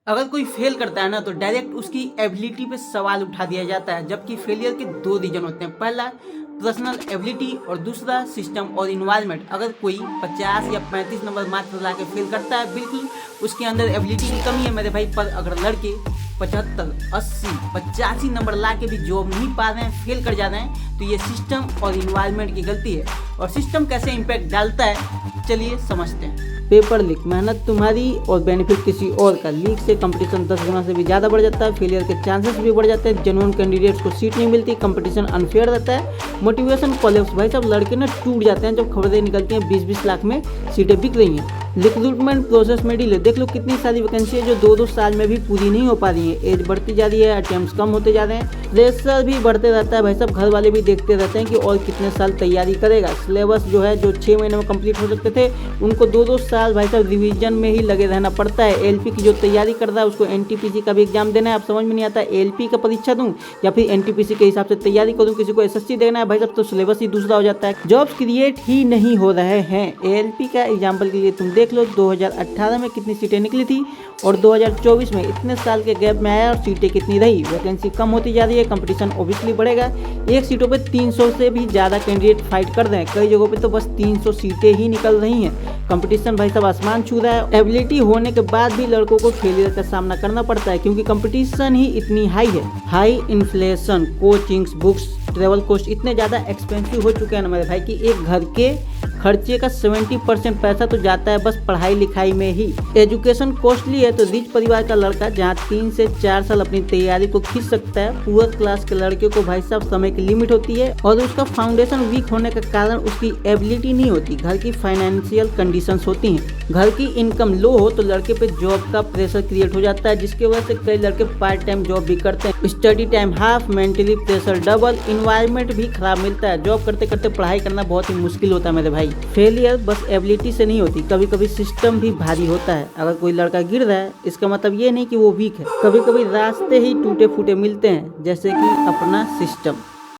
अगर कोई फेल करता है ना तो डायरेक्ट उसकी एबिलिटी पे सवाल उठा दिया जाता है, जबकि फेलियर के दो रीजन होते हैं। पहला पर्सनल एबिलिटी और दूसरा सिस्टम और इन्वायरमेंट। अगर कोई 50 या 35 नंबर मात्र ला के फेल करता है, बिल्कुल उसके अंदर एबिलिटी की कमी है मेरे भाई। पर अगर लड़के 75, 80, 85 नंबर ला के भी जॉब नहीं पा रहे हैं, फेल कर जा रहे हैं, तो ये सिस्टम और इन्वायरमेंट की गलती है। और सिस्टम कैसे इम्पैक्ट डालता है, चलिए समझते हैं। पेपर लीक, मेहनत तुम्हारी और बेनिफिट किसी और का। लीक से कंपटीशन 10 गुना से भी ज़्यादा बढ़ जाता है, फेलियर के चांसेस भी बढ़ जाते हैं, जेन्युइन कैंडिडेट्स को सीट नहीं मिलती, कंपटीशन अनफेयर रहता है, मोटिवेशन कॉलेप्स। भाई सब लड़के ना टूट जाते हैं जब खबरें निकलती हैं 20-20 लाख में सीटें बिक रही हैं। रिक्रूटमेंट प्रोसेस में डिले, देख लो कितनी सारी वैकेंसी है जो 2-2 साल में भी पूरी नहीं हो पा रही है। एज बढ़ती जा रही है, अटेम्प्ट्स कम होते जा रहे हैं, प्रेशर भी बढ़ते रहता है। भाई सब घर वाले भी देखते रहते हैं कि और कितने साल तैयारी करेगा। सिलेबस जो है जो 6 महीने में कंप्लीट हो सकते थे, उनको 2-2 साल भाई साहब रिवीजन में ही लगे रहना पड़ता है। एलपी की जो तैयारी कर रहा है उसको एनटीपीसी का भी एग्जाम देना है। अब समझ में नहीं आता एलपी का परीक्षा दूं या फिर एनटीपीसी के हिसाब से तैयारी करूं, किसी को एसएससी देना है भाई साहब तो सिलेबस ही दूसरा हो जाता है। जॉब्स क्रिएट ही नहीं हो रहे हैं। एएलपी का एग्जाम्पल के लिए तुम देख लो, 2018 में कितनी सीटें निकली थी और 2024 में इतने साल के गैप में आया और सीटें कितनी रही। वैकेंसी कम होती जा रही है, कंपटीशन ओबियसली बढ़ेगा। एक सीटों पे 300 से भी ज़्यादा कैंडिडेट फाइट कर रहे हैं, कई जगहों पे तो बस 300 सीटें ही निकल रही हैं। कंपटीशन भाई साहब आसमान छू रहा है। एबिलिटी होने के बाद भी लड़कों को फेलियर का सामना करना पड़ता है क्योंकि कंपटीशन ही इतनी हाई है। High inflation, coachings, books, travel cost इतने ज़्यादा एक्सपेंसिव हो चुके हैं ना मेरे भाई कि एक घर के खर्चे का 70% पैसा तो जाता है बस पढ़ाई लिखाई में ही। एजुकेशन कॉस्टली है तो रिच परिवार का लड़का जहाँ 3 से 4 साल अपनी तैयारी को खींच सकता है, पुअर क्लास के लड़के को भाई साहब समय की लिमिट होती है और उसका फाउंडेशन वीक होने के कारण उसकी एबिलिटी नहीं होती। घर की फाइनेंशियल कंडीशंस होती हैं, घर की इनकम लो हो तो लड़के पे जॉब का प्रेशर क्रिएट हो जाता है, जिसकी वजह से कई लड़के पार्ट टाइम जॉब भी करते हैं। Study time half, mentally pressure double, environment भी खराब मिलता है। जॉब करते करते पढ़ाई करना बहुत ही मुश्किल होता है मेरे भाई। फेलियर बस एबिलिटी से नहीं होती, कभी कभी सिस्टम भी भारी होता है। अगर कोई लड़का गिर रहा है इसका मतलब ये नहीं कि वो वीक है, कभी कभी रास्ते ही टूटे फूटे मिलते हैं, जैसे कि अपना सिस्टम।